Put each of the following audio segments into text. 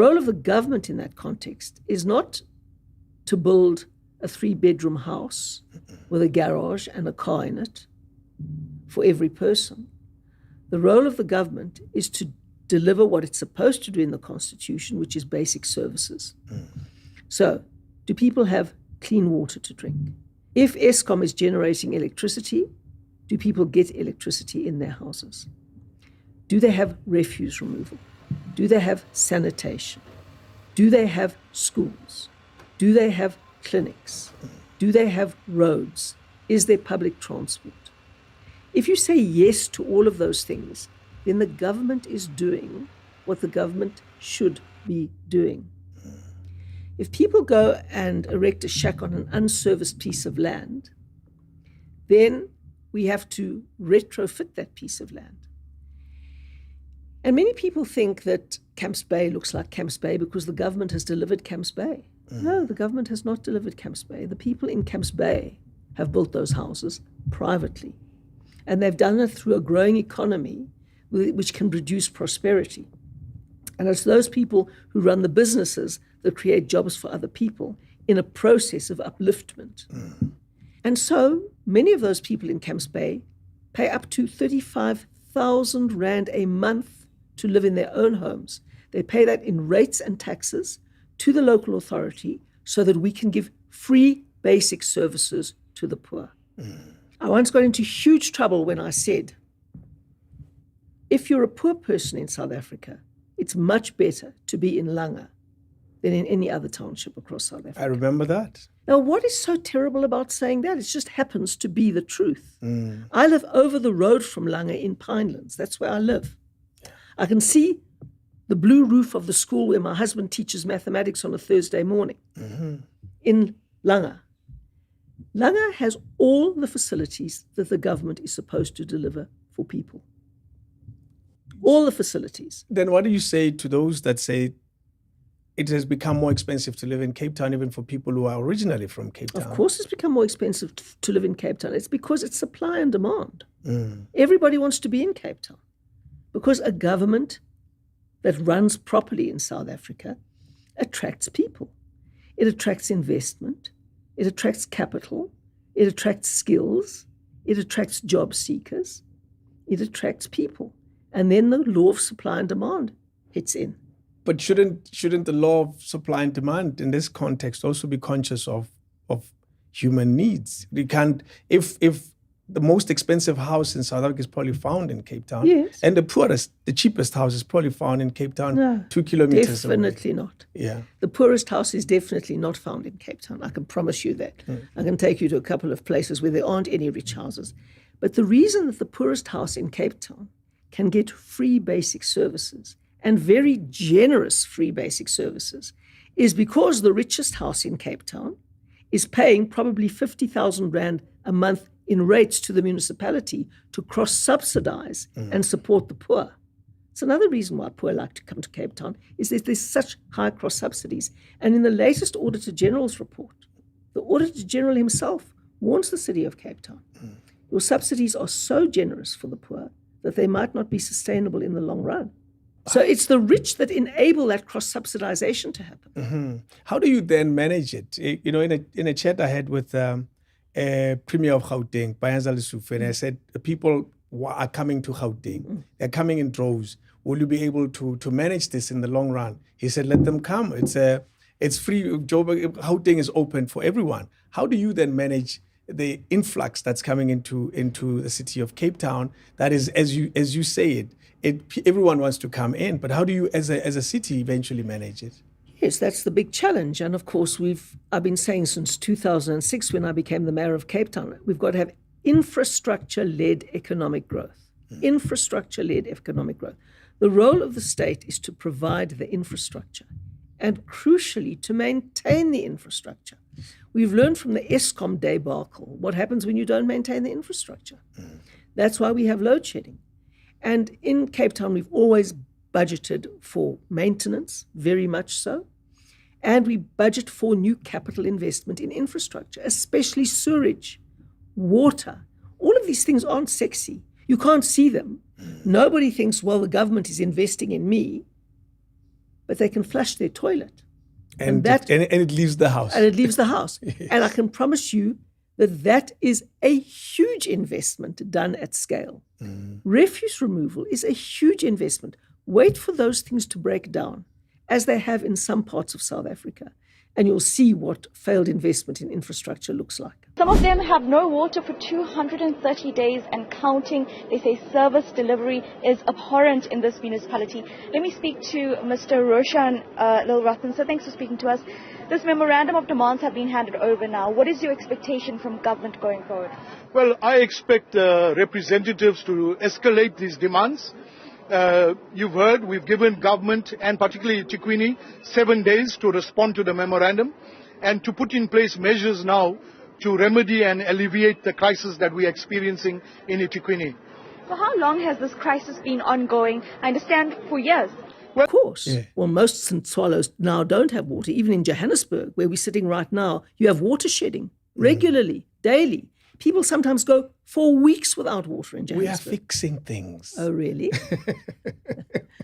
The role of the government in that context is not to build a 3-bedroom house with a garage and a car in it for every person. The role of the government is to deliver what it's supposed to do in the Constitution, which is basic services. So, do people have clean water to drink? If Eskom is generating electricity, do people get electricity in their houses? Do they have refuse removal? Do they have sanitation? Do they have schools? Do they have clinics? Do they have roads? Is there public transport? If you say yes to all of those things, then the government is doing what the government should be doing. If people go and erect a shack on an unserviced piece of land, then we have to retrofit that piece of land. And many people think that Camps Bay looks like Camps Bay because the government has delivered Camps Bay. No, the government has not delivered Camps Bay. The people in Camps Bay have built those houses privately. And they've done it through a growing economy which can produce prosperity. And it's those people who run the businesses that create jobs for other people in a process of upliftment. And so many of those people in Camps Bay pay up to 35,000 Rand a month to live in their own homes. They pay that in rates and taxes to the local authority so that we can give free basic services to the poor. I once got into huge trouble when I said, if you're a poor person in South Africa, it's much better to be in Langa than in any other township across South Africa. I remember that. Now, what is so terrible about saying that? It just happens to be the truth. I live over the road from Langa in Pinelands. That's where I live. I can see the blue roof of the school where my husband teaches mathematics on a Thursday morning in Langa. Langa has all the facilities that the government is supposed to deliver for people. All the facilities. Then what do you say to those that say it has become more expensive to live in Cape Town, even for people who are originally from Cape Town? Of course it's become more expensive to live in Cape Town. It's because it's supply and demand. Everybody wants to be in Cape Town because a government that runs properly in South Africa attracts people. It attracts investment. It attracts capital. It attracts skills. It attracts job seekers. It attracts people. And then the law of supply and demand hits in. But shouldn't the law of supply and demand in this context also be conscious of human needs? You can't, if the most expensive house in South Africa is probably found in Cape Town, yes, and the cheapest house is probably found in Cape Town, 2 kilometers away. Definitely not. Yeah. The poorest house is definitely not found in Cape Town. I can promise you that. I can take you to a couple of places where there aren't any rich houses. But the reason that the poorest house in Cape Town can get free basic services and very generous free basic services is because the richest house in Cape Town is paying probably 50,000 Rand a month in rates to the municipality to cross-subsidize and support the poor. It's another reason why poor like to come to Cape Town is that there's such high cross-subsidies. And in the latest Auditor General's report, the Auditor General himself warns the city of Cape Town, your subsidies are so generous for the poor that they might not be sustainable in the long run. So it's the rich that enable that cross-subsidization to happen. How do you then manage it? You know, in a chat I had with Premier of Gauteng, Bayanza Lesufo, and I said, people are coming to Gauteng. They're coming in droves. Will you be able to manage this in the long run? He said, let them come. It's free. Gauteng is open for everyone. How do you then manage the influx that's coming into the city of Cape Town? That is, as you say everyone wants to come in, but how do you, as a city, eventually manage it? Yes, that's the big challenge. And of course, I've been saying since 2006, when I became the mayor of Cape Town, we've got to have infrastructure-led economic growth. Infrastructure-led economic growth. The role of the state is to provide the infrastructure and, crucially, to maintain the infrastructure. We've learned from the Eskom debacle what happens when you don't maintain the infrastructure. That's why we have load shedding. And in Cape Town, we've always budgeted for maintenance, very much so. And we budget for new capital investment in infrastructure, especially sewerage, water. All of these things aren't sexy. You can't see them. Nobody thinks, well, the government is investing in me. but they can flush their toilet. And it leaves the house. And it leaves the house. Yes. And I can promise you that is a huge investment done at scale. Refuse removal is a huge investment. Wait for those things to break down, as they have in some parts of South Africa, and you'll see what failed investment in infrastructure looks like. Some of them have no water for 230 days and counting. They say service delivery is abhorrent in this municipality. Let me speak to Mr. Roshan Lilrathan. So thanks for speaking to us. This memorandum of demands have been handed over now. What is your expectation from government going forward? Well, I expect representatives to escalate these demands. You've heard we've given government and particularly eThekwini 7 days to respond to the memorandum and to put in place measures now to remedy and alleviate the crisis that we're experiencing in eThekwini. So how long has this crisis been ongoing? I understand for years. Of course. Yeah. Well, most St. Swallows now don't have water. Even in Johannesburg, where we're sitting right now, you have water shedding regularly, daily. People sometimes go for weeks without water in Johannesburg. We are fixing things. Oh, really?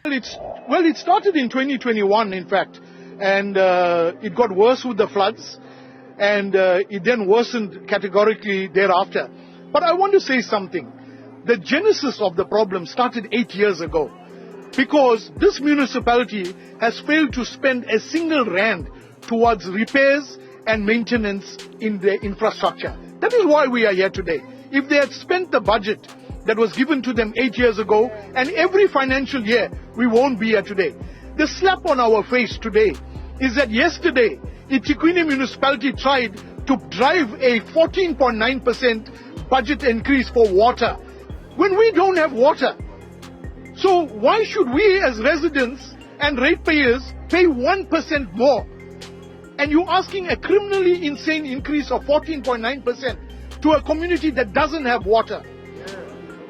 Well, it started in 2021, in fact, and it got worse with the floods, and it then worsened categorically thereafter. But I want to say something. The genesis of the problem started 8 years ago, because this municipality has failed to spend a single rand towards repairs and maintenance in their infrastructure. That is why we are here today. If they had spent the budget that was given to them 8 years ago, and every financial year, we won't be here today. The slap on our face today is that yesterday, eThekwini municipality tried to drive a 14.9% budget increase for water, when we don't have water. So why should we as residents and ratepayers pay 1% more? And you're asking a criminally insane increase of 14.9% to a community that doesn't have water.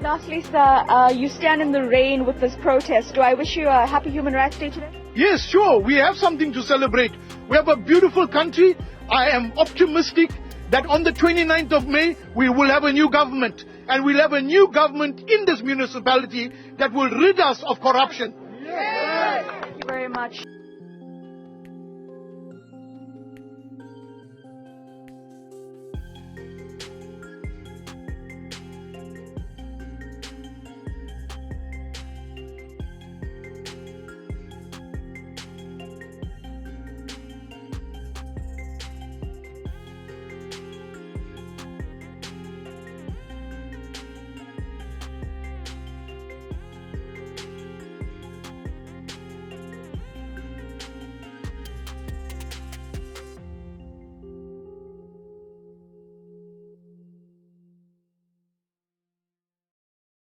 Lastly, sir, you stand in the rain with this protest. Do I wish you a happy Human Rights Day today? Yes, sure. We have something to celebrate. We have a beautiful country. I am optimistic that on the 29th of May, we will have a new government. And we'll have a new government in this municipality that will rid us of corruption. Yes. Thank you very much.